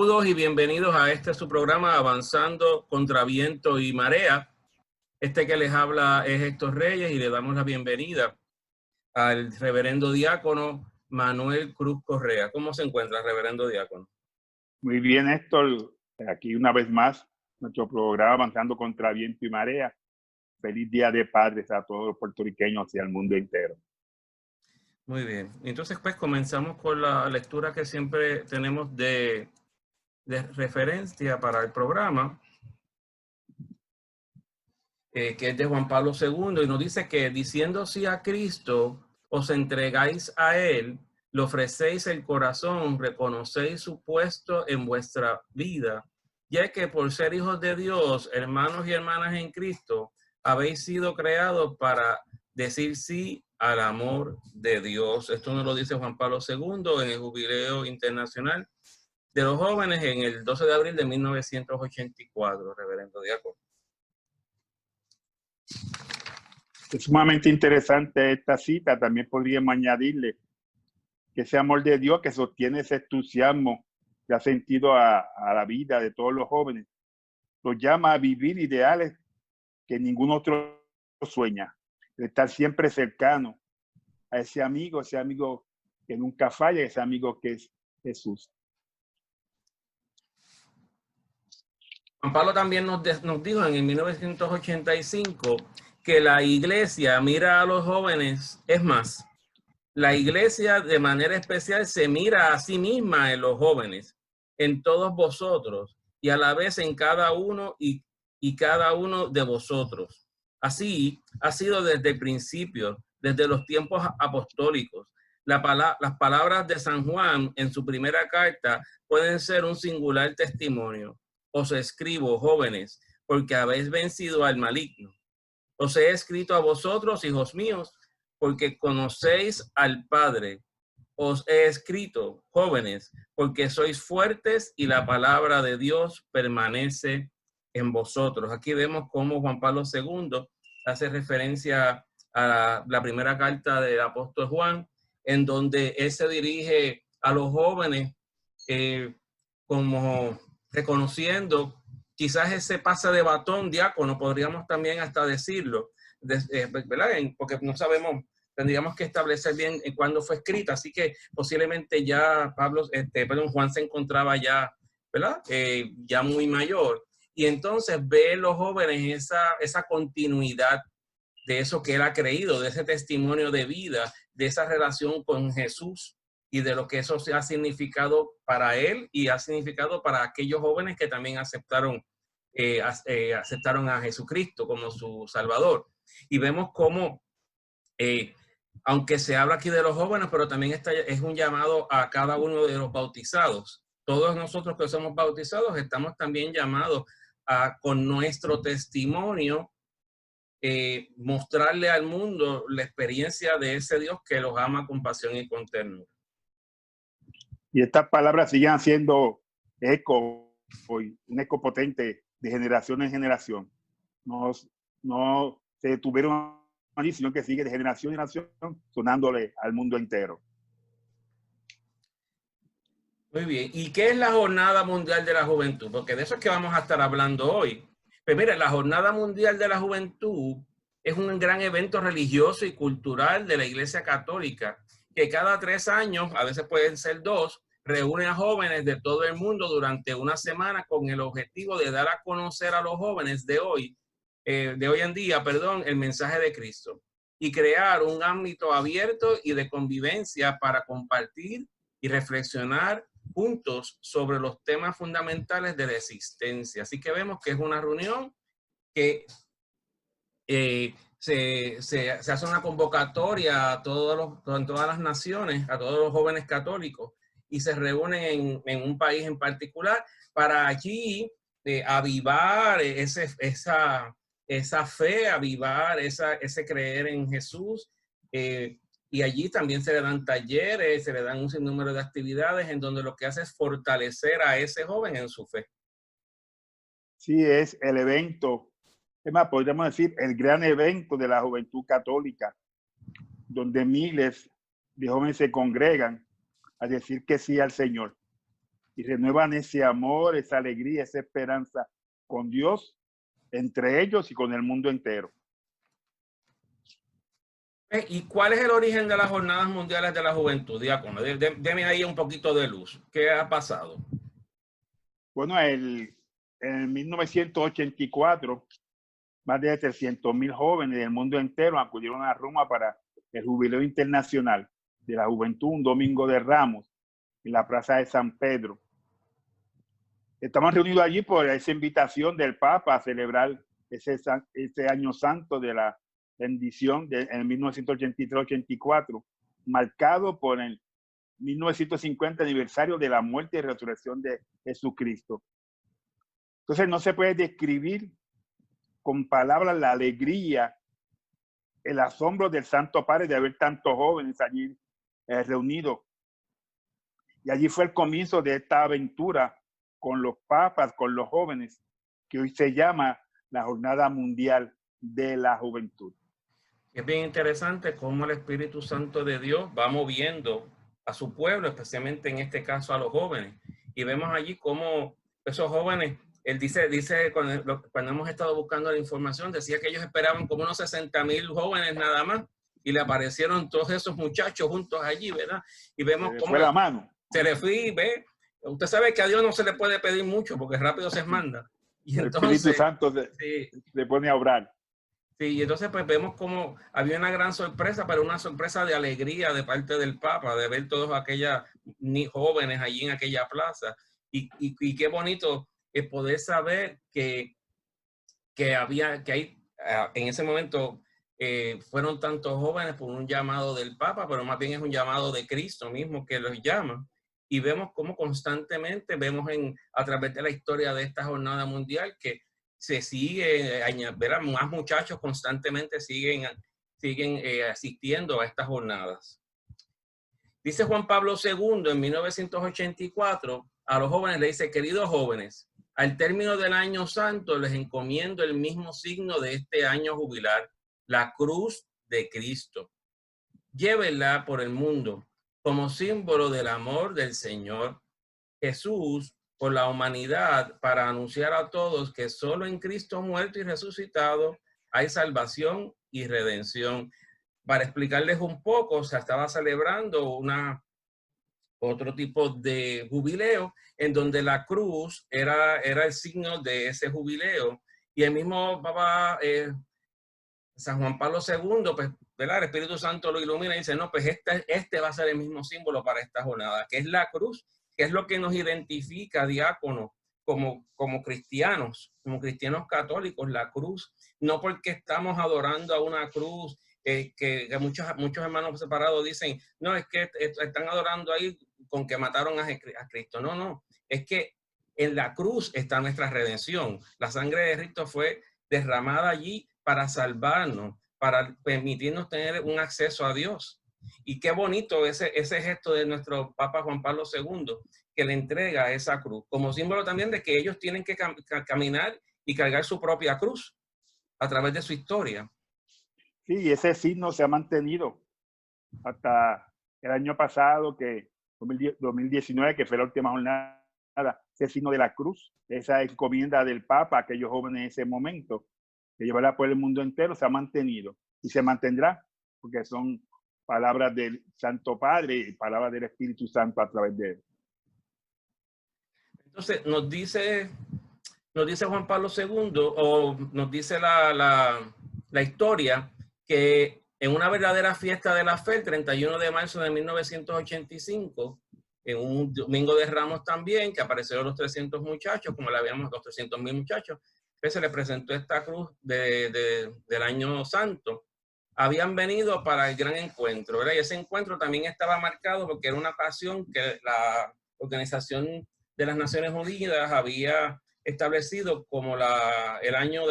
Saludos y bienvenidos a su programa Avanzando contra Viento y Marea. Que les habla es Héctor Reyes y le damos la bienvenida al reverendo diácono Manuel Cruz Correa. ¿Cómo se encuentra, reverendo diácono? Muy bien, Héctor. Aquí una vez más, nuestro programa Avanzando contra Viento y Marea. Feliz Día de Padres a todos los puertorriqueños y al mundo entero. Muy bien. Entonces, pues comenzamos con la lectura que siempre tenemos de referencia para el programa, que es de Juan Pablo II, y nos dice que diciendo sí a Cristo, os entregáis a Él, le ofrecéis el corazón, reconocéis su puesto en vuestra vida, ya que por ser hijos de Dios, hermanos y hermanas en Cristo, habéis sido creados para decir sí al amor de Dios. Esto nos lo dice Juan Pablo II en el Jubileo Internacional de los Jóvenes en el 12 de abril de 1984, reverendo diácono. Es sumamente interesante esta cita. También podríamos añadirle que ese amor de Dios que sostiene ese entusiasmo que ha sentido a la vida de todos los jóvenes, los llama a vivir ideales que ningún otro sueña. De estar siempre cercano a ese amigo que nunca falla, ese amigo que es Jesús. Juan Pablo también nos dijo en 1985 que la iglesia mira a los jóvenes, es más, la iglesia de manera especial se mira a sí misma en los jóvenes, en todos vosotros y a la vez en cada uno y cada uno de vosotros. Así ha sido desde el principio, desde los tiempos apostólicos. Las palabras de San Juan en su primera carta pueden ser un singular testimonio. Os escribo, jóvenes, porque habéis vencido al maligno. Os he escrito a vosotros, hijos míos, porque conocéis al Padre. Os he escrito, jóvenes, porque sois fuertes y la palabra de Dios permanece en vosotros. Aquí vemos cómo Juan Pablo II hace referencia a la primera carta del apóstol Juan, en donde él se dirige a los jóvenes como reconociendo quizás ese pase de batón, diácono, podríamos también hasta decirlo, ¿verdad? Porque no sabemos, tendríamos que establecer bien en cuándo fue escrita, así que posiblemente ya Juan se encontraba ya, ¿verdad? Ya muy mayor, y entonces ve en los jóvenes esa continuidad de eso que él ha creído, de ese testimonio de vida, de esa relación con Jesús y de lo que eso ha significado para él y ha significado para aquellos jóvenes que también aceptaron a Jesucristo como su Salvador. Y vemos cómo, aunque se habla aquí de los jóvenes, pero también es un llamado a cada uno de los bautizados. Todos nosotros que somos bautizados estamos también llamados a, con nuestro testimonio, mostrarle al mundo la experiencia de ese Dios que los ama con pasión y con ternura. Y estas palabras siguen haciendo eco, un eco potente de generación en generación. No se detuvieron allí, sino que sigue de generación en generación sonándole al mundo entero. Muy bien. ¿Y qué es la Jornada Mundial de la Juventud? Porque de eso es que vamos a estar hablando hoy. Pues mira, la Jornada Mundial de la Juventud es un gran evento religioso y cultural de la Iglesia Católica que cada 3 años, a veces pueden ser 2, reúne a jóvenes de todo el mundo durante una semana con el objetivo de dar a conocer a los jóvenes de hoy en día, el mensaje de Cristo y crear un ámbito abierto y de convivencia para compartir y reflexionar juntos sobre los temas fundamentales de la existencia. Así que vemos que es una reunión que se hace una convocatoria a en todas las naciones, a todos los jóvenes católicos, y se reúnen en un país en particular para allí avivar esa fe, avivar ese creer en Jesús. Y allí también se le dan talleres, se le dan un sinnúmero de actividades en donde lo que hace es fortalecer a ese joven en su fe. Sí, es el evento, es más, podríamos decir, el gran evento de la juventud católica, donde miles de jóvenes se congregan a decir que sí al Señor. y renuevan ese amor, esa alegría, esa esperanza con Dios, entre ellos y con el mundo entero. ¿Y cuál es el origen de las Jornadas Mundiales de la Juventud, diácono? Deme ahí un poquito de luz. ¿Qué ha pasado? Bueno, en 1984, más de 300,000 jóvenes del mundo entero acudieron a Roma para el Jubileo Internacional de la Juventud, un domingo de Ramos, en la Plaza de San Pedro. Estamos reunidos allí por esa invitación del Papa a celebrar ese año santo de la bendición en 1983-84, marcado por el 1950 aniversario de la muerte y resurrección de Jesucristo. Entonces no se puede describir con palabras la alegría, el asombro del Santo Padre de haber tantos jóvenes allí reunidos. Y allí fue el comienzo de esta aventura con los papas, con los jóvenes, que hoy se llama la Jornada Mundial de la Juventud. Es bien interesante cómo el Espíritu Santo de Dios va moviendo a su pueblo, especialmente en este caso a los jóvenes. Y vemos allí cómo esos jóvenes, él dice cuando hemos estado buscando la información, decía que ellos esperaban como unos 60,000 jóvenes nada más, y le aparecieron todos esos muchachos juntos allí, ¿verdad? Y vemos cómo fue la mano. Se le fue, ve. Usted sabe que a Dios no se le puede pedir mucho porque rápido se manda. Y entonces, el Espíritu Santo se pone a obrar. Sí, y entonces pues vemos como había una gran sorpresa, pero una sorpresa de alegría de parte del Papa, de ver todos aquellos jóvenes allí en aquella plaza. Y qué bonito es poder saber que hay, en ese momento fueron tantos jóvenes por un llamado del Papa, pero más bien es un llamado de Cristo mismo que los llama. Y vemos cómo constantemente, a través de la historia de esta jornada mundial, que se sigue, más muchachos constantemente siguen asistiendo a estas jornadas. Dice Juan Pablo II en 1984, a los jóvenes le dice: queridos jóvenes, al término del año santo les encomiendo el mismo signo de este año jubilar, la cruz de Cristo. Llévenla por el mundo como símbolo del amor del Señor Jesús por la humanidad, para anunciar a todos que solo en Cristo muerto y resucitado hay salvación y redención. Para explicarles un poco, se estaba celebrando otro tipo de jubileo en donde la cruz era el signo de ese jubileo. Y el mismo Papa San Juan Pablo II, pues, ¿verdad? El Espíritu Santo lo ilumina y dice: no, pues este va a ser el mismo símbolo para esta jornada, que es la cruz, que es lo que nos identifica, diácono, como cristianos católicos, la cruz. No porque estamos adorando a una cruz, que muchos hermanos separados dicen: no, es que están adorando ahí con que mataron a Cristo. No, no, es que en la cruz está nuestra redención. La sangre de Cristo fue derramada allí para salvarnos, para permitirnos tener un acceso a Dios. Y qué bonito ese gesto de nuestro Papa Juan Pablo II, que le entrega esa cruz, como símbolo también de que ellos tienen que caminar y cargar su propia cruz a través de su historia. Sí, y ese signo se ha mantenido hasta el año pasado, 2019, que fue la última jornada, ese signo de la cruz, esa encomienda del Papa a aquellos jóvenes en ese momento, que llevará por el mundo entero, se ha mantenido y se mantendrá, porque son palabras del Santo Padre y palabras del Espíritu Santo a través de él. Entonces nos dice Juan Pablo II, o nos dice la historia, que en una verdadera fiesta de la fe, el 31 de marzo de 1985, en un domingo de Ramos también, que aparecieron los 300 muchachos, como le habíamos, los 300,000 muchachos, que se les presentó esta cruz del año santo. Habían venido para el gran encuentro, ¿verdad? Y ese encuentro también estaba marcado porque era una ocasión que la Organización de las Naciones Unidas había establecido como el año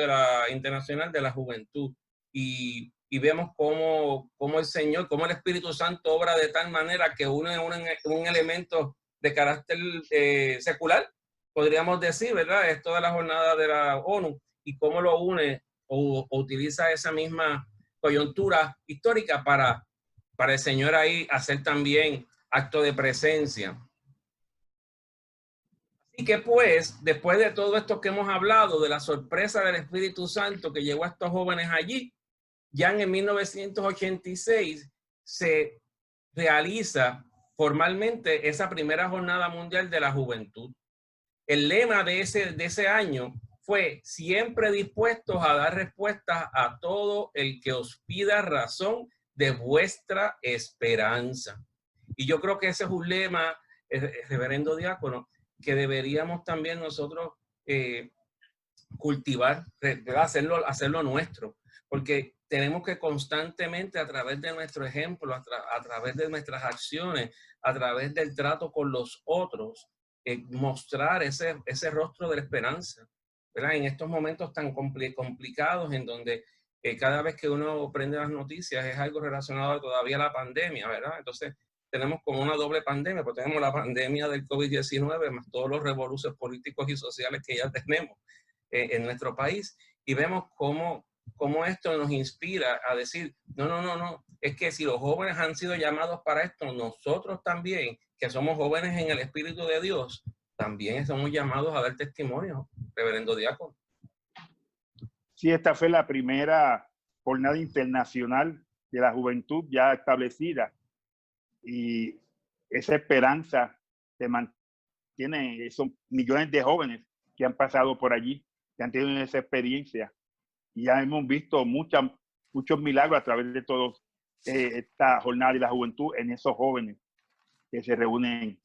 internacional de la juventud. Y vemos cómo el Señor, cómo el Espíritu Santo obra de tal manera que une un elemento de carácter secular, podríamos decir, ¿verdad? Es toda la jornada de la ONU, y cómo lo une o utiliza esa misma coyuntura histórica para el Señor ahí hacer también acto de presencia. Y que pues, después de todo esto que hemos hablado, de la sorpresa del Espíritu Santo que llevó a estos jóvenes allí, ya en 1986 se realiza formalmente esa primera jornada mundial de la juventud. El lema de ese año fue: siempre dispuestos a dar respuestas a todo el que os pida razón de vuestra esperanza. Y yo creo que ese es un lema, reverendo diácono, que deberíamos también nosotros cultivar, hacerlo nuestro, porque tenemos que constantemente, a través de nuestro ejemplo, a través de nuestras acciones, a través del trato con los otros, mostrar ese rostro de la esperanza, ¿verdad? En estos momentos tan complicados, en donde cada vez que uno prende las noticias es algo relacionado todavía a la pandemia, ¿verdad? Entonces tenemos como una doble pandemia, porque tenemos la pandemia del COVID-19 más todos los revoluciones políticos y sociales que ya tenemos en nuestro país, y vemos cómo esto nos inspira a decir, no, es que si los jóvenes han sido llamados para esto, nosotros también, que somos jóvenes en el Espíritu de Dios, también somos llamados a dar testimonio, reverendo diácono. Sí, esta fue la primera jornada internacional de la juventud ya establecida, y esa esperanza se mantiene, son millones de jóvenes que han pasado por allí, que han tenido esa experiencia, y ya hemos visto muchos milagros a través de todos esta jornada de la juventud en esos jóvenes que se reúnen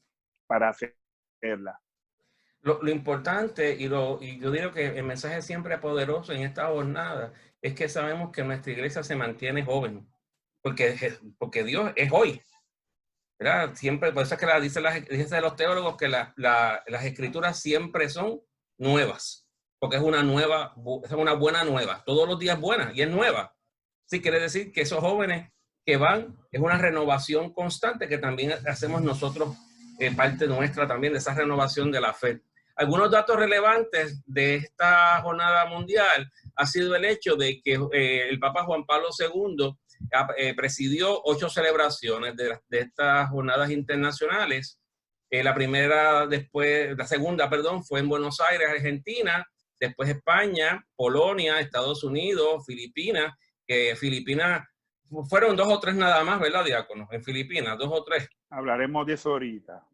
para hacerla. Lo importante, y yo digo que el mensaje siempre poderoso en esta jornada, es que sabemos que nuestra iglesia se mantiene joven, porque Dios es hoy, ¿verdad? Siempre, por eso es que dicen los teólogos que las escrituras siempre son nuevas, porque es una buena nueva. Todos los días buena y es nueva. Sí, quiere decir que esos jóvenes que van, es una renovación constante que también hacemos nosotros, parte nuestra también de esa renovación de la fe. Algunos datos relevantes de esta jornada mundial ha sido el hecho de que el Papa Juan Pablo II presidió 8 celebraciones de estas jornadas internacionales. La segunda, fue en Buenos Aires, Argentina, después España, Polonia, Estados Unidos, Filipinas, que Filipinas fueron 2 o 3 nada más, ¿verdad, diácono? En Filipinas, 2 o 3. Hablaremos de eso ahorita.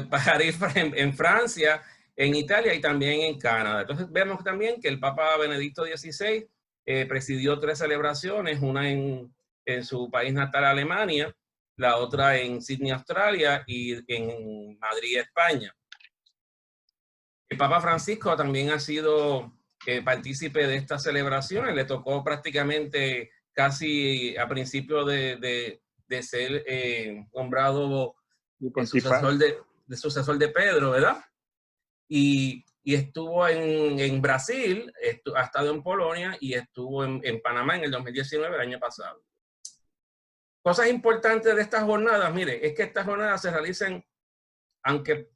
París en Francia, en Italia y también en Canadá. Entonces vemos también que el Papa Benedicto XVI presidió 3 celebraciones, una en su país natal, Alemania, la otra en Sydney, Australia, y en Madrid, España. El Papa Francisco también ha sido partícipe de estas celebraciones. Le tocó prácticamente casi a principio de ser nombrado sucesor de Pedro, ¿verdad? Y estuvo en Brasil, ha estado en Polonia y estuvo en Panamá en el 2019, el año pasado. Cosas importantes de estas jornadas, mire, es que estas jornadas se realizan, aunque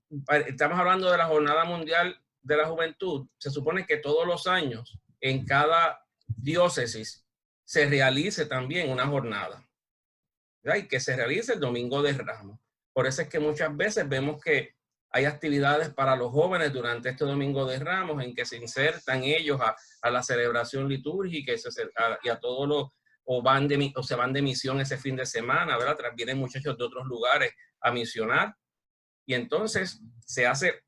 estamos hablando de la Jornada Mundial de la Juventud, se supone que todos los años en cada diócesis se realice también una jornada, ¿verdad? Y que se realice el Domingo de Ramos. Por eso es que muchas veces vemos que hay actividades para los jóvenes durante este Domingo de Ramos en que se insertan ellos a la celebración litúrgica y a todos los, o se van de misión ese fin de semana, ¿verdad? Vienen muchachos de otros lugares a misionar. Y entonces se hace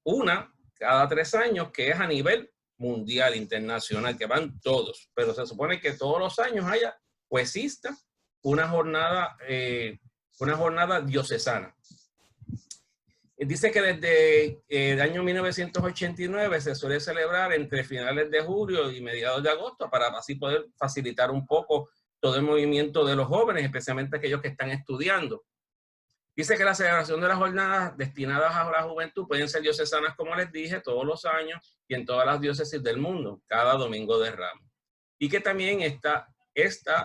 una cada 3 años que es a nivel mundial, internacional, que van todos. Pero se supone que todos los años haya o exista una jornada diocesana. Dice que desde el año 1989 se suele celebrar entre finales de julio y mediados de agosto para así poder facilitar un poco todo el movimiento de los jóvenes, especialmente aquellos que están estudiando. Dice que la celebración de las jornadas destinadas a la juventud pueden ser diocesanas, como les dije, todos los años y en todas las diócesis del mundo, cada Domingo de Ramos. Y que también está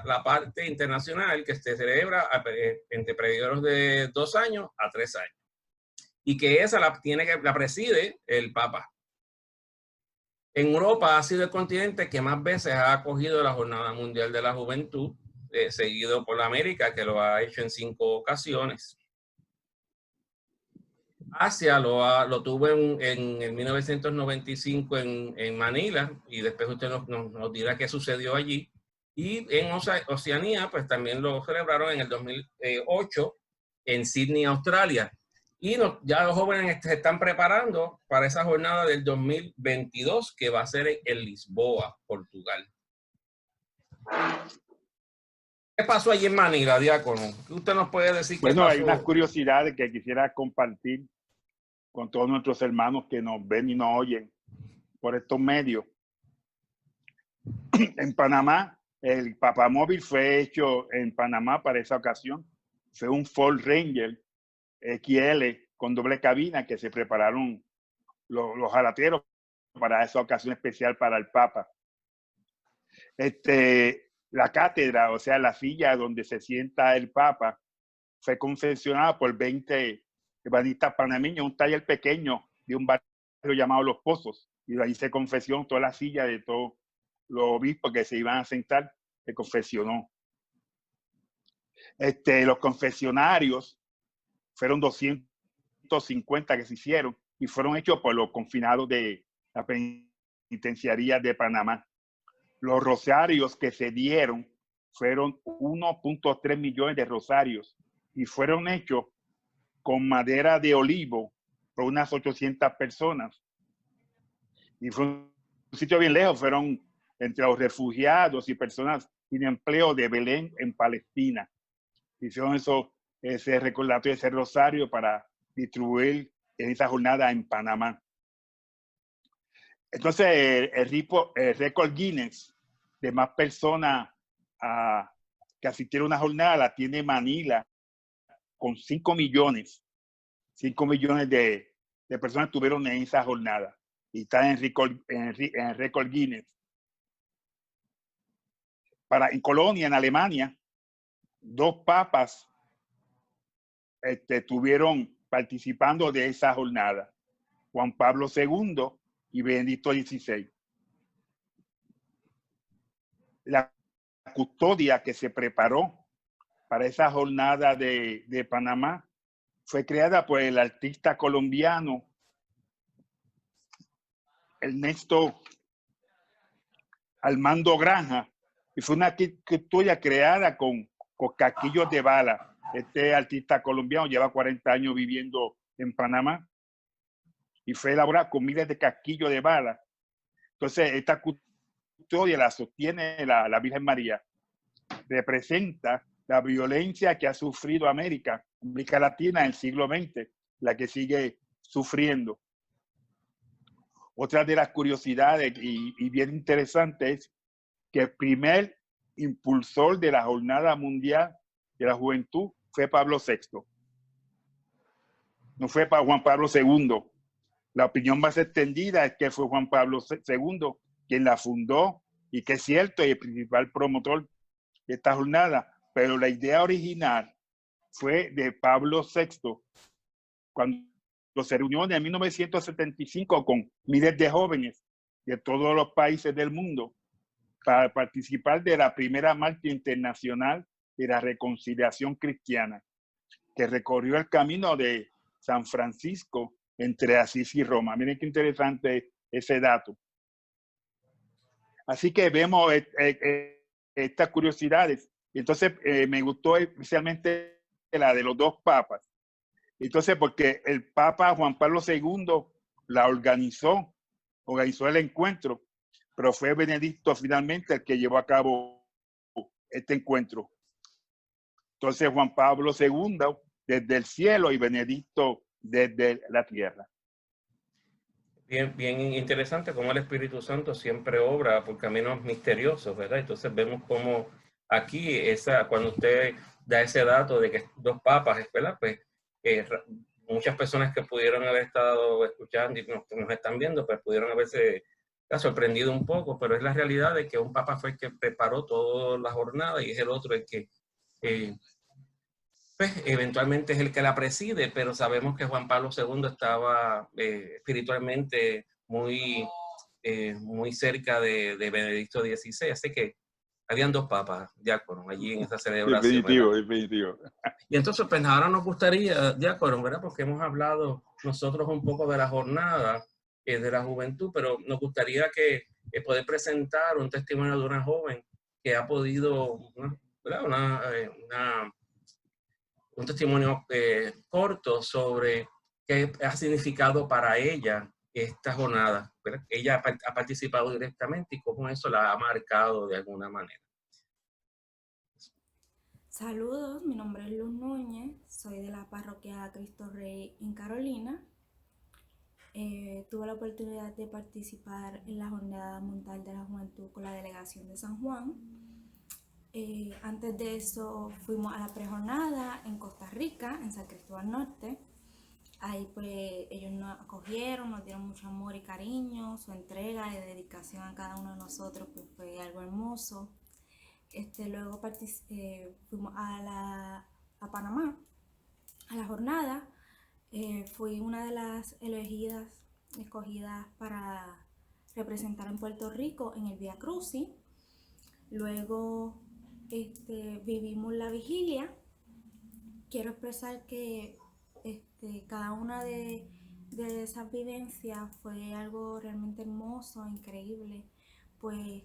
la parte internacional que se celebra entre periodos de 2 años a 3 años. Y que esa la preside el Papa. En Europa ha sido el continente que más veces ha acogido la Jornada Mundial de la Juventud, seguido por la América, que lo ha hecho en 5 ocasiones. Asia lo tuvo en el 1995 en Manila, y después usted nos dirá qué sucedió allí. Y en Oceanía, pues también lo celebraron en el 2008 en Sydney, Australia. Y ya los jóvenes se están preparando para esa jornada del 2022 que va a ser en Lisboa, Portugal. ¿Qué pasó allí en Manila, diácono? ¿Qué usted nos puede decir? Bueno, qué hay pasó? unas curiosidades que quisiera compartir con todos nuestros hermanos que nos ven y nos oyen por estos medios. En Panamá, el papamóvil fue hecho en Panamá para esa ocasión. Fue un Ford Ranger XL con doble cabina que se prepararon los jalateros para esa ocasión especial para el Papa. La cátedra, o sea, la silla donde se sienta el Papa, fue confeccionada por 20 ebanistas panameños, un taller pequeño de un barrio llamado Los Pozos, y de ahí se confeccionó toda la silla de todos los obispos que se iban a sentar, se confeccionó. Los confesionarios fueron 250 que se hicieron y fueron hechos por los confinados de la penitenciaría de Panamá. Los rosarios que se dieron fueron 1.3 millones de rosarios y fueron hechos con madera de olivo por unas 800 personas. Y fue un sitio bien lejos, fueron entre los refugiados y personas sin empleo de Belén en Palestina. Hicieron ese recordatorio, ese rosario para distribuir en esa jornada en Panamá. Entonces, el récord Guinness de más personas que asistieron a una jornada la tiene Manila con 5 millones. 5 millones de personas estuvieron en esa jornada y está en récord Guinness. En Colonia, en Alemania, 2 papas estuvieron participando de esa jornada. Juan Pablo II y Benedicto XVI. La custodia que se preparó para esa jornada de Panamá fue creada por el artista colombiano Ernesto Armando Granja, y fue una custodia creada con casquillos de bala. Este artista colombiano lleva 40 años viviendo en Panamá y fue elaborada con miles de casquillos de bala. Entonces, esta custodia la sostiene la Virgen María. Representa la violencia que ha sufrido América Latina en el siglo XX, la que sigue sufriendo. Otra de las curiosidades y bien interesantes es que el primer impulsor de la Jornada Mundial de la Juventud fue Pablo VI. No fue para Juan Pablo II. La opinión más extendida es que fue Juan Pablo II quien la fundó y que es cierto, y el principal promotor de esta jornada, pero la idea original fue de Pablo VI cuando se reunió en 1975 con miles de jóvenes de todos los países del mundo para participar de la primera marcha internacional de la reconciliación cristiana, que recorrió el camino de San Francisco entre Asís y Roma. Miren qué interesante ese dato. Así que vemos estas curiosidades. Entonces, me gustó especialmente la de los 2 papas. Entonces, porque el Papa Juan Pablo II la organizó el encuentro, pero fue Benedicto finalmente el que llevó a cabo este encuentro. Entonces, Juan Pablo II desde el cielo y Benedicto desde la tierra. Bien interesante cómo el Espíritu Santo siempre obra por caminos misteriosos, ¿verdad? Entonces vemos cómo aquí, cuando usted da ese dato de que 2 papas, ¿verdad? Pues muchas personas que pudieron haber estado escuchando y nos están viendo, pues pudieron haberse sorprendido un poco, pero es la realidad de que un papa fue el que preparó toda la jornada y es el otro el que pues, eventualmente es el que la preside, pero sabemos que Juan Pablo II estaba espiritualmente muy cerca de Benedicto XVI, así que Habían dos papas, diáconos, allí en esa celebración, Definitivo, ¿verdad? definitivo. Y entonces, pues ahora nos gustaría, diáconos, ¿verdad? Porque hemos hablado nosotros un poco de la jornada de la juventud, pero nos gustaría que poder presentar un testimonio de una joven que ha podido, ¿verdad? Un testimonio corto sobre qué ha significado para ella esta jornada, ¿verdad? Ella ha participado directamente y cómo eso la ha marcado de alguna manera. Saludos, mi nombre es Luz Núñez, soy de la parroquia Cristo Rey en Carolina. Tuve la oportunidad de participar en la Jornada Mundial de la Juventud con la delegación de San Juan. Antes de eso fuimos a la prejornada en Costa Rica, en San Cristóbal Norte. Ahí pues ellos nos acogieron, nos dieron mucho amor y cariño, su entrega y dedicación a cada uno de nosotros pues fue algo hermoso. Luego fuimos a Panamá, a la jornada. Fui una de las escogidas para representar en Puerto Rico en el Vía Crucis. Luego vivimos la vigilia. Quiero expresar que cada una de esas vivencias fue algo realmente hermoso, increíble, pues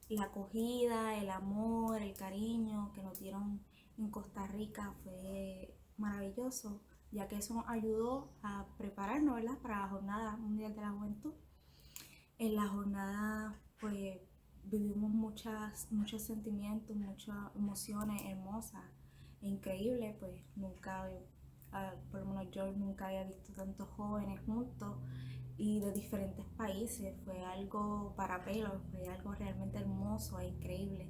la acogida, el amor, el cariño que nos dieron en Costa Rica fue maravilloso, ya que eso nos ayudó a prepararnos, ¿verdad?, para la Jornada Mundial de la Juventud. En la jornada pues vivimos muchos sentimientos, muchas emociones hermosas e increíbles, pues nunca, por lo menos yo nunca había visto tantos jóvenes juntos y de diferentes países. Fue algo para pelos, fue algo realmente hermoso e increíble.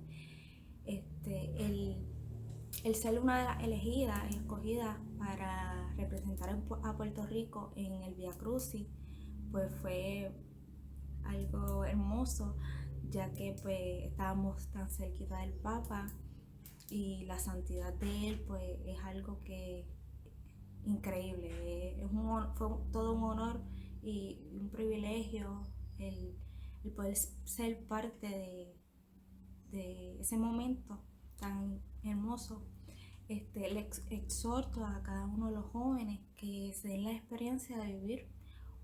El ser una de las elegidas, escogidas para representar a Puerto Rico en el Vía Crucis, pues fue algo hermoso, ya que pues estábamos tan cerquita del Papa y la santidad de él pues es algo que increíble. Fue todo un honor y un privilegio el poder ser parte de ese momento tan hermoso. Le exhorto a cada uno de los jóvenes que se den la experiencia de vivir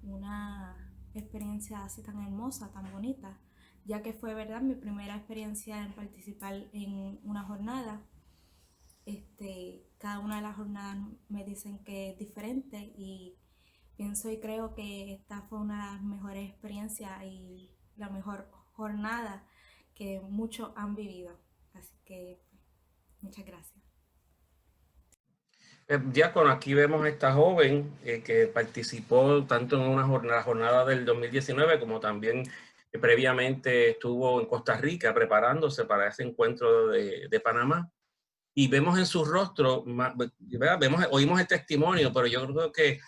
una experiencia así tan hermosa, tan bonita, ya que fue, verdad, mi primera experiencia en participar en una jornada. Cada una de las jornadas me dicen que es diferente y pienso y creo que esta fue una de las mejores experiencias y la mejor jornada que muchos han vivido. Así que muchas gracias. Diácono, aquí vemos a esta joven que participó tanto en una jornada del 2019 como también previamente estuvo en Costa Rica preparándose para ese encuentro de Panamá. Y vemos en su rostro, ¿verdad? Oímos el testimonio, pero yo creo que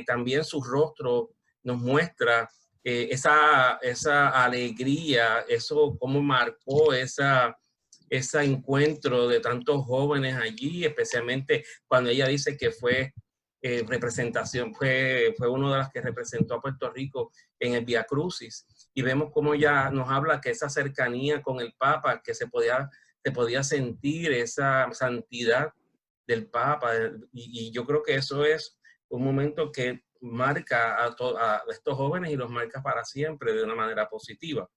también su rostro nos muestra esa alegría, eso cómo marcó ese encuentro de tantos jóvenes allí, especialmente cuando ella dice que fue representación, fue una de las que representó a Puerto Rico en el Vía Crucis. Y vemos cómo ella nos habla que esa cercanía con el Papa, que se podía sentir esa santidad del Papa. Y yo creo que eso es un momento que marca a estos jóvenes y los marca para siempre de una manera positiva.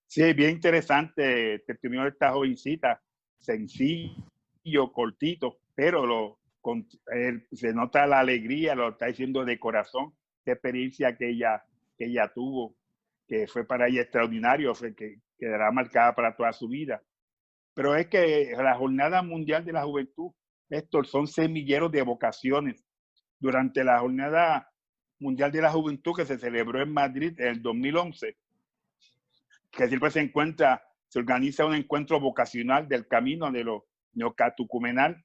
Sí, bien interesante el testimonio de esta jovencita, sencillo, cortito, pero se nota la alegría, lo está diciendo de corazón, esa experiencia que ella tuvo, que fue para ella extraordinario, que quedará marcada para toda su vida. Pero es que la Jornada Mundial de la Juventud, estos son semilleros de vocaciones. Durante la Jornada Mundial de la Juventud que se celebró en Madrid en el 2011, que siempre se organiza un encuentro vocacional del camino de lo neocatecumenal.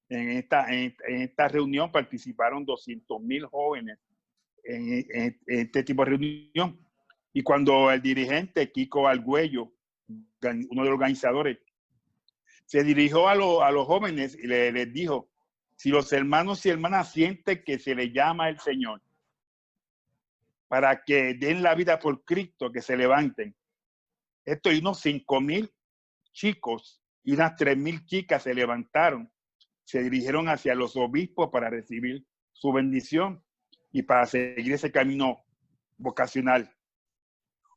En esta reunión participaron 200,000 jóvenes en este tipo de reunión. Y cuando el dirigente Kiko Argüello, uno de los organizadores, se dirigió a los jóvenes y les dijo: si los hermanos y hermanas sienten que se les llama el Señor para que den la vida por Cristo, que se levanten. Esto y unos 5.000 chicos y unas 3.000 chicas se levantaron, se dirigieron hacia los obispos para recibir su bendición y para seguir ese camino vocacional.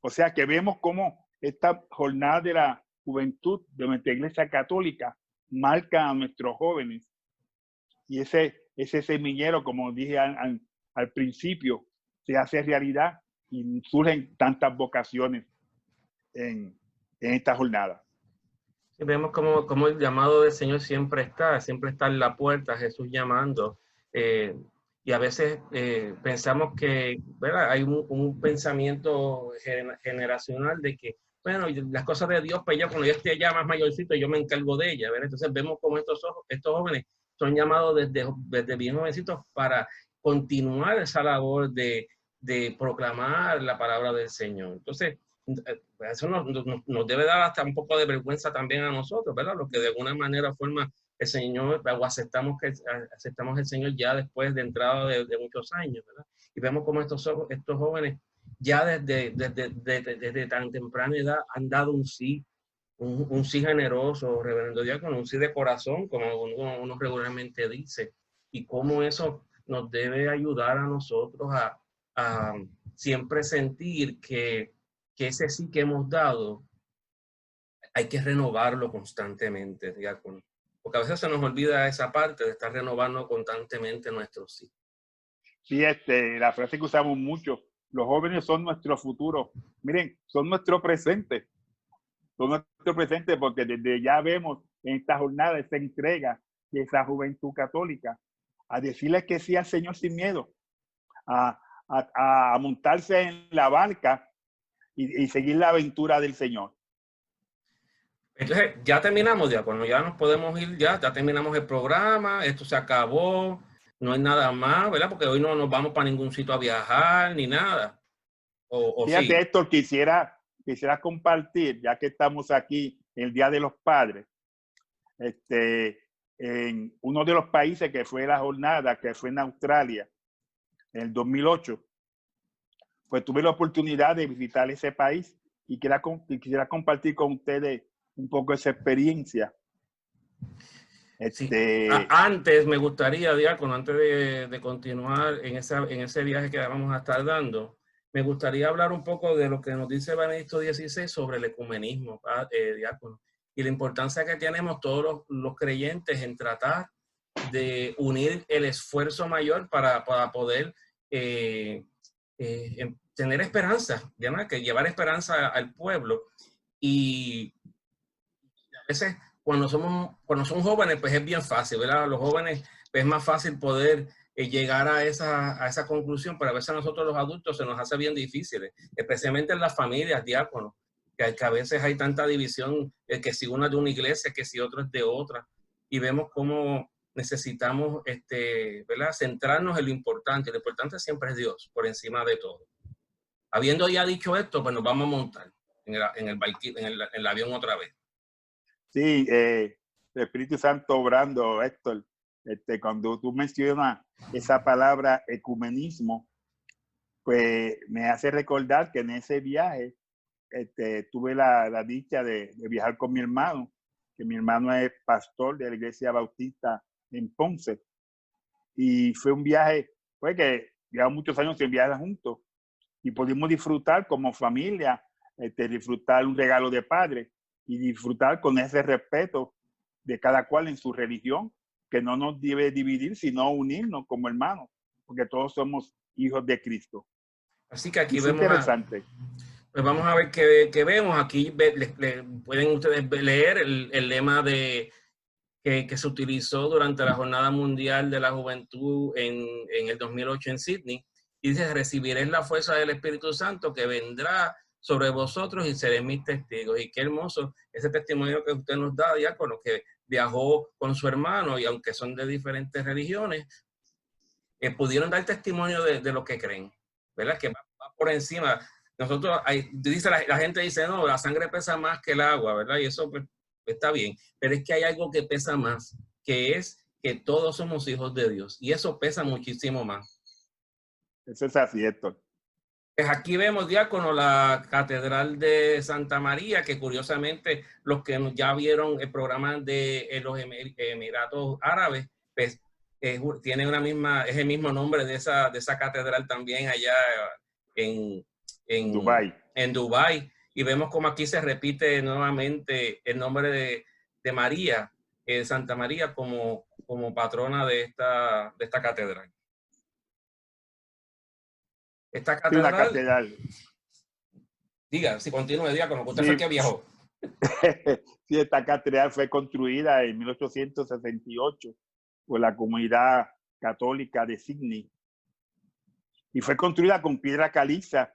O sea que vemos cómo esta jornada de la juventud de nuestra Iglesia Católica marca a nuestros jóvenes. Y ese semillero, como dije al principio, se hace realidad y surgen tantas vocaciones en esta jornada. Y vemos como el llamado del Señor siempre está en la puerta, Jesús llamando. Y a veces pensamos que, ¿verdad? Hay un pensamiento generacional de que, bueno, las cosas de Dios, pues yo cuando yo esté ya más mayorcito, yo me encargo de ellas, ¿verdad? Entonces vemos como estos jóvenes son llamados desde bien jovencitos para continuar esa labor de proclamar la palabra del Señor. Entonces, eso nos debe dar hasta un poco de vergüenza también a nosotros, ¿verdad? Los que de alguna manera forma el Señor, o aceptamos el Señor ya después de entrada de muchos años, ¿verdad? Y vemos como estos jóvenes ya desde tan temprana edad han dado un sí generoso, reverendo diácono, un sí de corazón, como uno regularmente dice, y cómo eso nos debe ayudar a nosotros a siempre sentir que ese sí que hemos dado hay que renovarlo constantemente, diácono. Porque a veces se nos olvida esa parte de estar renovando constantemente nuestro sí. Sí, la frase que usamos mucho, los jóvenes son nuestro futuro. Miren, son nuestro presente. Son nuestro presente porque desde ya vemos en esta jornada esa entrega de esa juventud católica a decirle que sí al Señor sin miedo, a montarse en la barca y seguir la aventura del Señor. Entonces, ya terminamos, diácono, ya nos podemos ir, ya terminamos el programa, esto se acabó, no hay nada más, ¿verdad? Porque hoy no nos vamos para ningún sitio a viajar ni nada. Fíjate, sí. Héctor, quisiera compartir, ya que estamos aquí en el Día de los Padres, en uno de los países que fue la jornada, que fue en Australia, en el 2008, pues tuve la oportunidad de visitar ese país y quisiera compartir con ustedes un poco esa experiencia. Sí. Antes me gustaría, diácono, antes de continuar en ese viaje que vamos a estar dando, me gustaría hablar un poco de lo que nos dice Benedicto XVI sobre el ecumenismo, diácono, y la importancia que tenemos todos los creyentes en tratar de unir el esfuerzo mayor para poder tener esperanza, ¿verdad? Que llevar esperanza al pueblo. Y a veces cuando son jóvenes, pues es bien fácil, ¿verdad? Los jóvenes, pues es más fácil poder llegar a esa conclusión, pero a veces a nosotros los adultos se nos hace bien difícil, especialmente en las familias, diáconos, que a veces hay tanta división, que si uno es de una iglesia, que si otro es de otra, y vemos cómo necesitamos, ¿verdad? Centrarnos en lo importante siempre es Dios, por encima de todo. Habiendo ya dicho esto, pues nos vamos a montar en el avión otra vez. Sí, el Espíritu Santo obrando, Héctor. Cuando tú mencionas esa palabra ecumenismo, pues me hace recordar que en ese viaje tuve la dicha de viajar con mi hermano, que mi hermano es pastor de la Iglesia Bautista en Ponce. Y fue un viaje, pues que llevamos muchos años sin viajar juntos y pudimos disfrutar como familia, disfrutar un regalo de padre y disfrutar con ese respeto de cada cual en su religión, que no nos debe dividir, sino unirnos como hermanos, porque todos somos hijos de Cristo. Así que aquí vemos interesante. Pues vamos a ver qué vemos. Aquí pueden ustedes leer el lema que se utilizó durante la Jornada Mundial de la Juventud en el 2008 en Sydney. Y dice, recibiréis la fuerza del Espíritu Santo que vendrá sobre vosotros y seréis mis testigos. Y qué hermoso ese testimonio que usted nos da, diácono, que viajó con su hermano y aunque son de diferentes religiones, pudieron dar testimonio de lo que creen, ¿verdad? Que va por encima. Nosotros, dice la gente dice, no, la sangre pesa más que el agua, ¿verdad? Y eso pues, está bien, pero es que hay algo que pesa más, que es que todos somos hijos de Dios y eso pesa muchísimo más. Eso es así, Héctor. Pues aquí vemos, diácono, la Catedral de Santa María, que curiosamente los que ya vieron el programa de los Emiratos Árabes, pues tiene es el mismo nombre de esa catedral también allá en Dubái. en Dubái. Y vemos como aquí se repite nuevamente el nombre de María, Santa María, como patrona de esta catedral. Esta Sí, catedral, una catedral. diga, si continúe, diácono, usted Sí. fue el que viajó. Sí, esta catedral fue construida en 1868 por la comunidad católica de Sydney y fue construida con piedra caliza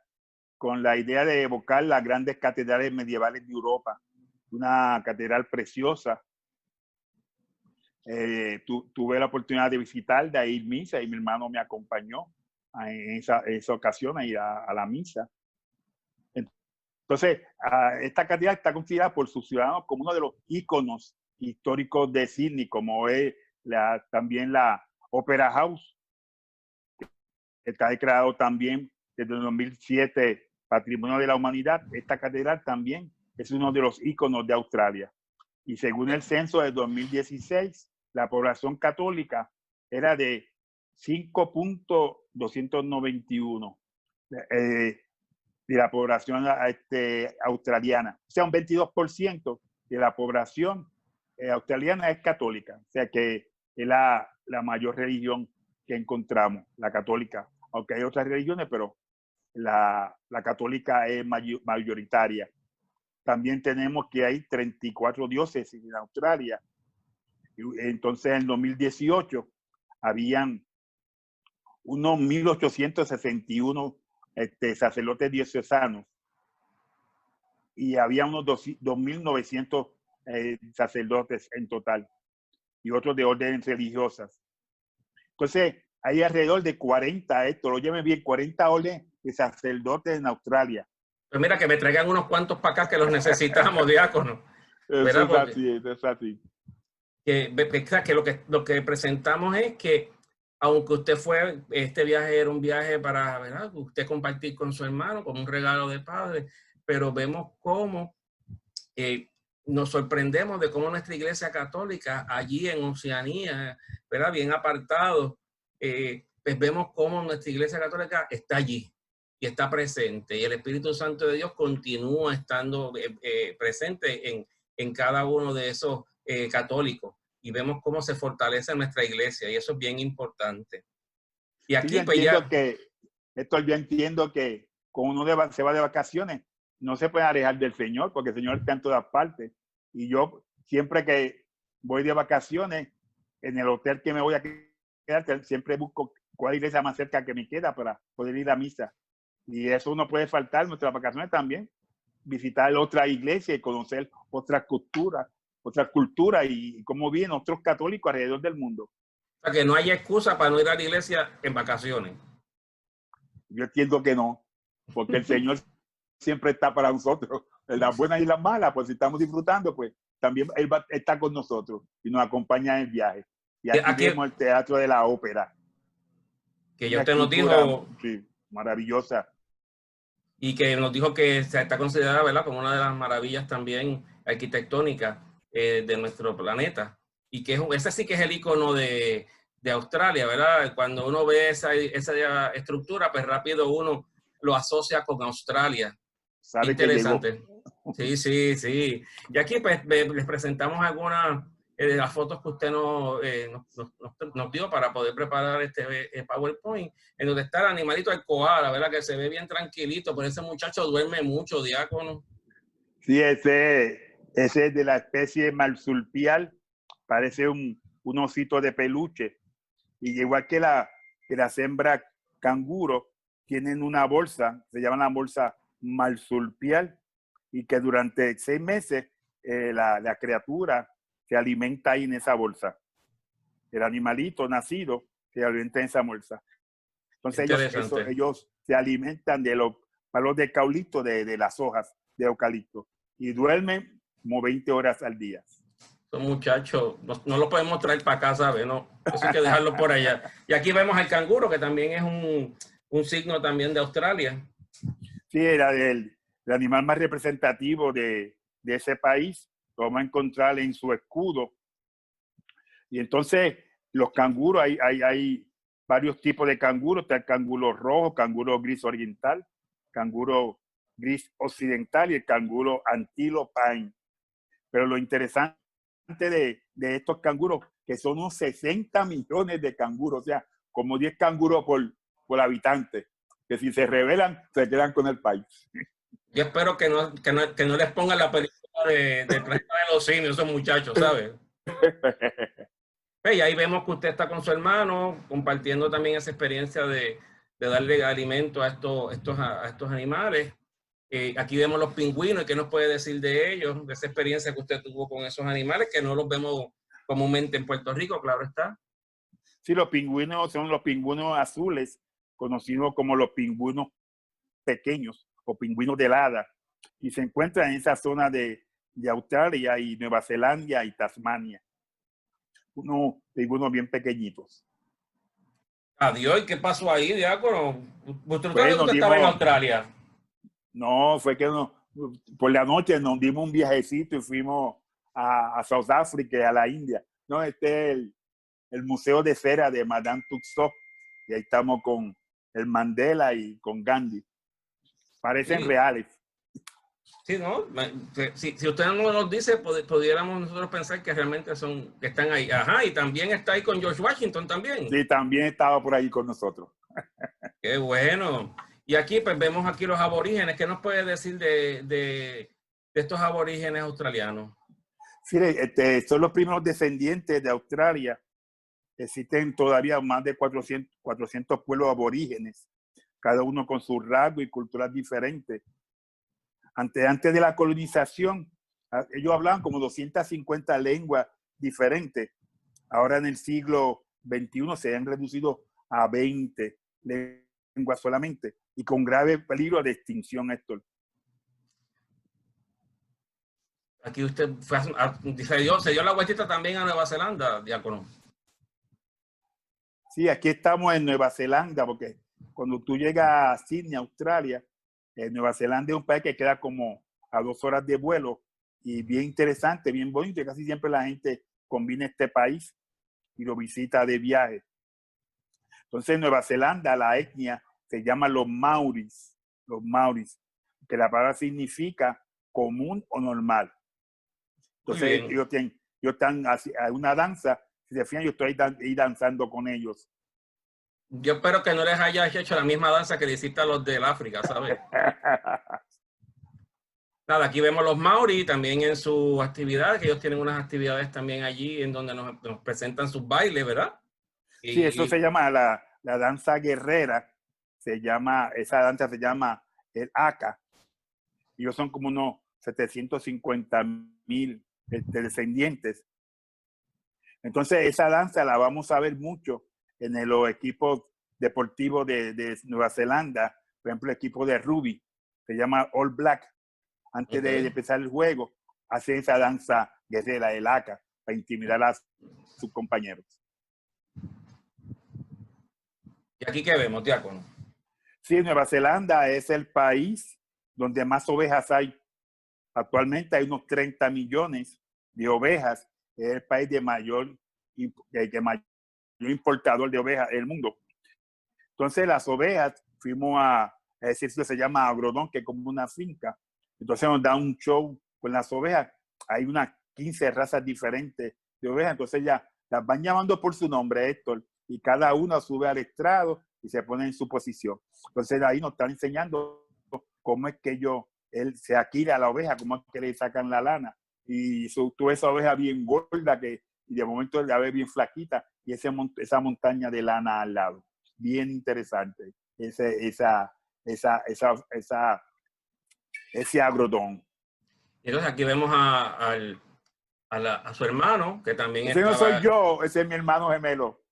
con la idea de evocar las grandes catedrales medievales de Europa. Una catedral preciosa. Tuve la oportunidad de visitar, de ir a misa, y mi hermano me acompañó en esa ocasión a ir a la misa. Entonces, esta catedral está considerada por sus ciudadanos como uno de los íconos históricos de Sydney, como es también la Opera House, que está declarado también desde el 2007 Patrimonio de la Humanidad. Esta catedral también es uno de los íconos de Australia. Y según el censo de 2016, la población católica era de 5.291 de la población australiana. O sea, un 22% de la población australiana es católica. O sea, que es la mayor religión que encontramos, la católica. Aunque hay otras religiones, pero la católica es mayoritaria. También tenemos que hay 34 diócesis en Australia. Entonces, en 2018, habían unos 1.861 sacerdotes diocesanos y había unos 2.900 sacerdotes en total y otros de órdenes religiosas. Entonces, hay alrededor de 40, esto lo lleven bien, 40 órdenes de sacerdotes en Australia. Pues mira, que me traigan unos cuantos para acá que los necesitamos, diácono. Eso es así, eso es así. Que lo que presentamos es que, aunque usted fue, este viaje era un viaje para, ¿verdad?, usted compartir con su hermano, como un regalo de padre, pero vemos cómo nos sorprendemos de cómo nuestra iglesia católica, allí en Oceanía, ¿verdad?, bien apartado, pues vemos cómo nuestra iglesia católica está allí y está presente, y el Espíritu Santo de Dios continúa estando presente en cada uno de esos católicos, y vemos cómo se fortalece nuestra iglesia, y eso es bien importante. Y aquí, sí, yo pues entiendo ya... yo entiendo que cuando uno se va de vacaciones, no se puede alejar del Señor, porque el Señor está en todas partes. Y yo, siempre que voy de vacaciones, en el hotel que me voy a quedar, siempre busco cuál iglesia más cerca que me queda para poder ir a misa. Y eso no puede faltar en nuestras vacaciones también. Visitar otra iglesia y conocer otras culturas y cómo viven otros católicos alrededor del mundo. O sea, que no hay excusa para no ir a la iglesia en vacaciones. Yo entiendo que no, porque el Señor siempre está para nosotros. En las buenas y las malas, pues si estamos disfrutando, pues también Él está con nosotros y nos acompaña en el viaje. Y aquí vemos el Teatro de la Ópera. Que ya usted nos dijo... Sí, maravillosa. Y que nos dijo que se está considerada, ¿verdad?, como una de las maravillas también arquitectónicas de nuestro planeta. Y que ese sí que es el icono de Australia, ¿verdad? Cuando uno ve esa estructura, pues rápido uno lo asocia con Australia. ¿Sabe? Interesante. Sí. Y aquí pues les presentamos algunas de las fotos que usted nos dio para poder preparar este PowerPoint, en donde está el animalito del koala, ¿verdad? Que se ve bien tranquilito, pero ese muchacho duerme mucho, diácono. Sí, ese es de la especie marsupial, parece un osito de peluche. Y igual que las hembras canguro, tienen una bolsa, se llama la bolsa marsupial, y que durante 6 meses la criatura se alimenta ahí en esa bolsa. El animalito nacido se alimenta en esa bolsa. Entonces ellos se alimentan de los palos de eucalipto, de las hojas de eucalipto, y duermen como 20 horas al día. Son muchachos, no lo podemos traer para casa, ¿sabes? No, eso hay que dejarlo por allá. Y aquí vemos al canguro, que también es un signo también de Australia. Sí, era el animal más representativo de ese país. Lo vamos a encontrar en su escudo. Y entonces los canguros, hay varios tipos de canguros. Está el canguro rojo, canguro gris oriental, canguro gris occidental y el canguro antelope pine. Pero lo interesante de estos canguros, que son unos 60 millones de canguros, o sea, como 10 canguros por habitante, que si se rebelan, se quedan con el país. Yo espero que no les pongan la película de Planeta de los Simios, esos muchachos, ¿sabes? Y ahí vemos que usted está con su hermano, compartiendo también esa experiencia de darle alimento a estos animales. Aquí vemos los pingüinos, y qué nos puede decir de ellos, de esa experiencia que usted tuvo con esos animales, que no los vemos comúnmente en Puerto Rico, claro está. Sí, los pingüinos son los pingüinos azules, conocidos como los pingüinos pequeños o pingüinos de helada, y se encuentran en esa zona de Australia y Nueva Zelanda y Tasmania. Unos pingüinos bien pequeñitos. Adiós, ¿y qué pasó ahí, Diácono? ¿Usted Dimos, estaba en Australia? No, fue que por la noche nos dimos un viajecito y fuimos a South Africa, a la India. No, este es el Museo de Cera de Madame Tussauds, y ahí estamos con el Mandela y con Gandhi. Parecen reales. Sí, ¿no? Si usted no nos dice, pudiéramos nosotros pensar que realmente que están ahí. Ajá, y también está ahí con George Washington también. Sí, también estaba por ahí con nosotros. Qué bueno. Y aquí pues vemos aquí los aborígenes. ¿Qué nos puede decir de estos aborígenes australianos? Sí, son los primeros descendientes de Australia. Existen todavía más de 400 pueblos aborígenes, cada uno con sus rasgos y culturas diferentes. Antes de la colonización, ellos hablaban como 250 lenguas diferentes. Ahora en el siglo XXI se han reducido a 20 lenguas solamente, y con grave peligro de extinción, Héctor. Aquí usted se dio la vueltita también a Nueva Zelanda, Diácono. Sí, aquí estamos en Nueva Zelanda, porque cuando tú llegas a Sydney, Australia, Nueva Zelanda es un país que queda como a 2 horas de vuelo, y bien interesante, bien bonito. Casi siempre la gente combina este país y lo visita de viaje. Entonces, en Nueva Zelanda, la etnia se llama los Maoris, que la palabra significa común o normal. Entonces, ellos están haciendo una danza. Si se fijan, yo estoy ahí danzando con ellos. Yo espero que no les haya hecho la misma danza que le hiciste a los del África, ¿sabes? Nada, aquí vemos los Maori también en sus actividades, que ellos tienen unas actividades también allí en donde nos presentan sus bailes, ¿verdad? Sí, eso se llama la danza guerrera. Esa danza se llama el Aka. Ellos son como unos 750,000 descendientes. Entonces, esa danza la vamos a ver mucho en los equipos deportivos de Nueva Zelanda. Por ejemplo, el equipo de rugby se llama All Black. Antes de empezar el juego, hacen esa danza guerrera, el Aka, para intimidar a sus compañeros. ¿Y aquí qué vemos, Diácono? Sí, Nueva Zelanda es el país donde más ovejas hay. Actualmente hay unos 30 millones de ovejas. Es el país de mayor importador de ovejas del mundo. Entonces, las ovejas, fuimos a decir que se llama agrodón, que es como una finca. Entonces, nos da un show con las ovejas. Hay unas 15 razas diferentes de ovejas. Entonces, ya las van llamando por su nombre, Héctor, y cada una sube al estrado y se pone en su posición. Entonces, ahí nos están enseñando cómo es que él se alquila a la oveja, cómo es que le sacan la lana. Y tú esa oveja bien gorda y de momento la ves bien flaquita, y esa montaña de lana al lado. Bien interesante ese agrodón. Entonces aquí vemos a su hermano, que también ese no soy yo, ese es mi hermano gemelo.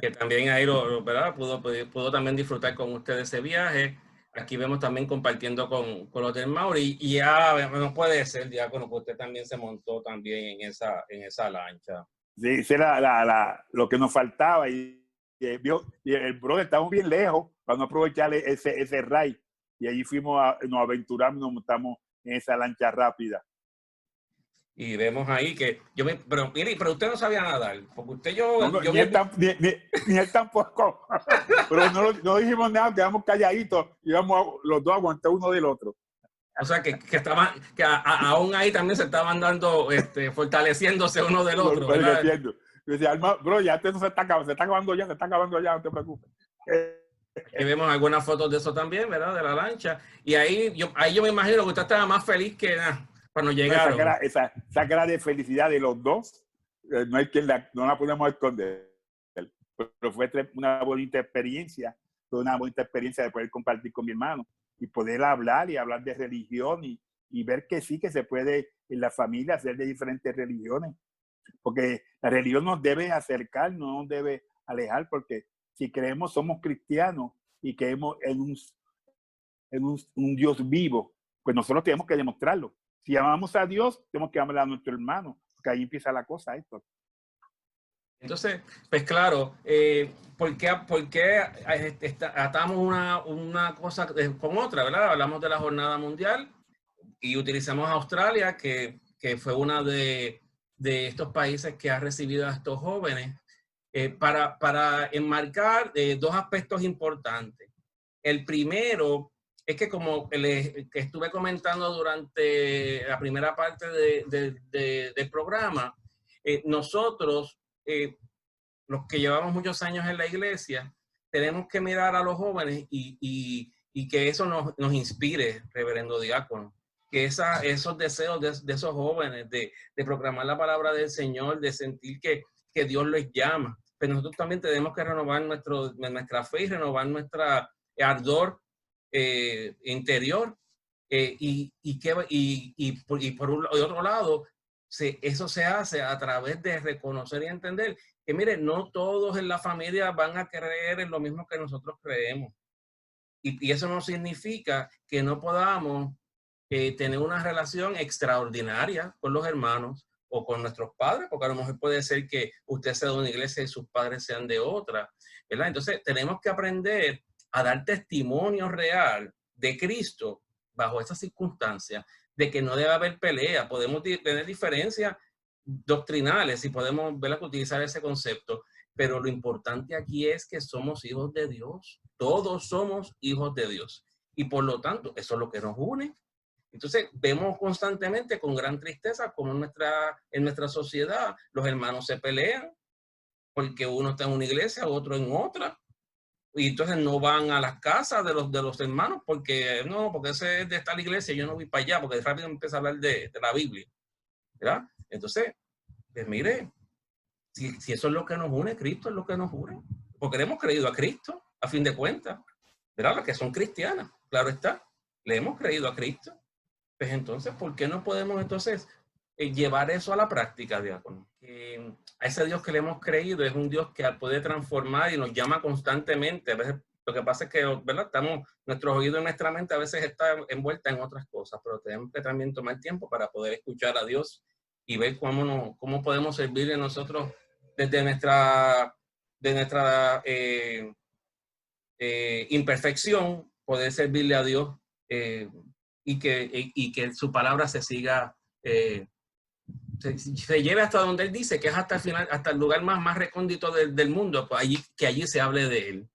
Que también ahí ¿verdad? Pudo también disfrutar con ustedes ese viaje. Aquí vemos también compartiendo con los del Maori. Y ya no puede ser, Diácono, que usted también se montó también en esa lancha. Sí, ese era lo que nos faltaba. Y el brother, estamos bien lejos para no aprovecharle ese raid. y allí nos aventuramos, nos montamos en esa lancha rápida. Y vemos ahí que pero mire, pero usted no sabía nadar, porque usted ni él tampoco. Pero no dijimos nada, quedamos calladitos y íbamos los dos a aguantar uno del otro. O sea, que aún ahí también se estaban dando, fortaleciéndose uno del otro. Yo decía, bro, ya se está acabando ya, no te preocupes. Y vemos algunas fotos de eso también, ¿verdad? De la lancha. Y ahí yo me imagino que usted estaba más feliz que nada cuando llegaron. Esa cara de felicidad de los dos, no hay quien no la podemos esconder. Pero fue una bonita experiencia de poder compartir con mi hermano y poder hablar de religión y ver que sí, que se puede en la familia hacer de diferentes religiones. Porque la religión nos debe acercar, no nos debe alejar, porque si creemos, somos cristianos y creemos en un Dios vivo, pues nosotros tenemos que demostrarlo. Si amamos a Dios, tenemos que amar a nuestro hermano, porque ahí empieza la cosa esto. Entonces, pues claro, ¿por qué atamos una cosa con otra, ¿verdad? Hablamos de la Jornada Mundial y utilizamos Australia, que fue una de estos países que ha recibido a estos jóvenes, para enmarcar dos aspectos importantes. El primero es que, como que estuve comentando durante la primera parte del programa, nosotros, los que llevamos muchos años en la iglesia, tenemos que mirar a los jóvenes y que eso nos inspire, reverendo diácono, que esos deseos de esos jóvenes de proclamar la palabra del Señor, de sentir que Dios les llama. Pero nosotros también tenemos que renovar nuestra fe y renovar nuestra ardor interior, por otro lado, eso se hace a través de reconocer y entender que, mire, no todos en la familia van a creer en lo mismo que nosotros creemos. Y eso no significa que no podamos tener una relación extraordinaria con los hermanos o con nuestros padres, porque a lo mejor puede ser que usted sea de una iglesia y sus padres sean de otra, ¿verdad? Entonces tenemos que aprender a dar testimonio real de Cristo bajo esas circunstancias, de que no debe haber pelea. Podemos tener diferencias doctrinales y podemos utilizar ese concepto, pero lo importante aquí es que somos hijos de Dios. Todos somos hijos de Dios. Y por lo tanto, eso es lo que nos une. Entonces, vemos constantemente con gran tristeza como en nuestra sociedad los hermanos se pelean porque uno está en una iglesia, otro en otra. Y entonces no van a las casas de los hermanos porque ese es de esta iglesia, yo no voy para allá, porque rápido empieza a hablar de la Biblia, ¿verdad? Entonces, pues mire, si eso es lo que nos une, Cristo es lo que nos une, porque le hemos creído a Cristo, a fin de cuentas, ¿verdad? Las que son cristianas, claro está, le hemos creído a Cristo. Pues entonces, ¿por qué no podemos entonces llevar eso a la práctica, diácono? A ese Dios que le hemos creído es un Dios que puede transformar y nos llama constantemente. A veces lo que pasa es que, ¿verdad? Nuestros oídos y nuestra mente a veces está envuelta en otras cosas, pero tenemos que también tomar tiempo para poder escuchar a Dios y ver cómo podemos servirle nosotros desde nuestra imperfección, poder servirle a Dios y que su palabra se siga, se lleve hasta donde Él dice, que es hasta el final, hasta el lugar más recóndito del mundo, pues que allí se hable de Él.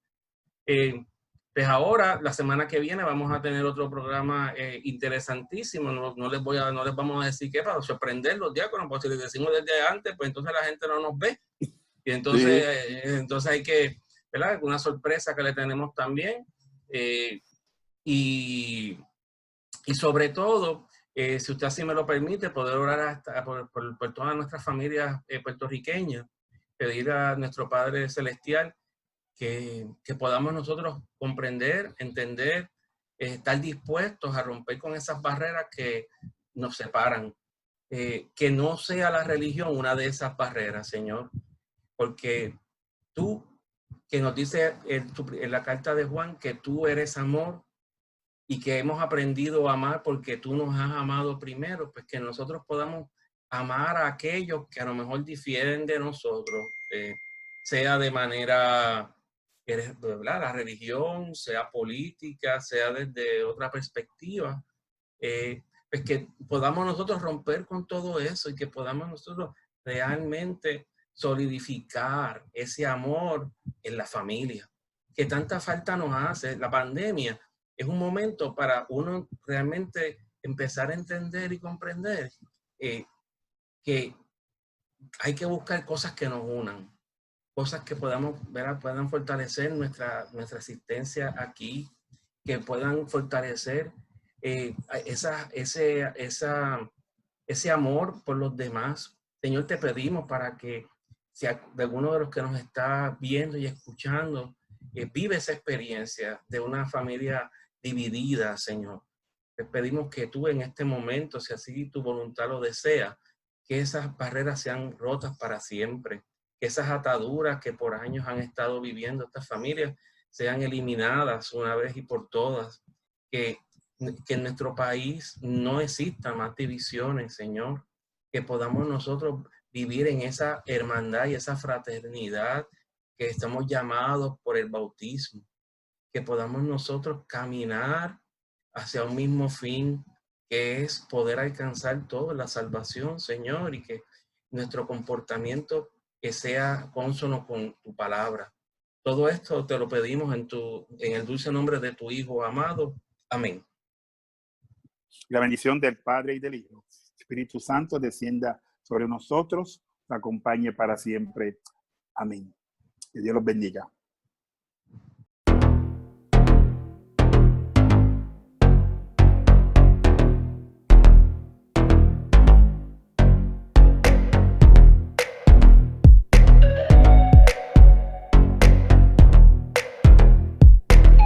Pues ahora, la semana que viene, vamos a tener otro programa interesantísimo. No les vamos a decir qué, para sorprenderlos, diáconos, porque si les decimos desde antes, pues entonces la gente no nos ve. Y entonces hay que, ¿verdad? Una sorpresa que le tenemos también. Y sobre todo, si usted así me lo permite, poder orar por todas nuestras familias puertorriqueñas, pedir a nuestro Padre Celestial que podamos nosotros comprender, entender, estar dispuestos a romper con esas barreras que nos separan. Que no sea la religión una de esas barreras, Señor, porque tú, que nos dice en la carta de Juan, que tú eres amor, y que hemos aprendido a amar porque tú nos has amado primero, pues que nosotros podamos amar a aquellos que a lo mejor difieren de nosotros, sea de manera ¿verdad? La religión, sea política, sea desde otra perspectiva, pues que podamos nosotros romper con todo eso y que podamos nosotros realmente solidificar ese amor en la familia, que tanta falta nos hace. La pandemia es un momento para uno realmente empezar a entender y comprender que hay que buscar cosas que nos unan, cosas que podamos ver, puedan fortalecer nuestra existencia aquí, que puedan fortalecer ese amor por los demás. Señor, te pedimos para que si de alguno de los que nos está viendo y escuchando vive esa experiencia de una familia dividida, Señor. Te pedimos que tú en este momento, si así tu voluntad lo desea, que esas barreras sean rotas para siempre, que esas ataduras que por años han estado viviendo estas familias sean eliminadas una vez y por todas, que en nuestro país no existan más divisiones, Señor, que podamos nosotros vivir en esa hermandad y esa fraternidad que estamos llamados por el bautismo, que podamos nosotros caminar hacia un mismo fin, que es poder alcanzar toda la salvación, Señor, y que nuestro comportamiento que sea cónsono con tu palabra. Todo esto te lo pedimos en el dulce nombre de tu Hijo amado. Amén. La bendición del Padre y del Hijo, Espíritu Santo, descienda sobre nosotros, nos acompañe para siempre. Amén. Que Dios los bendiga.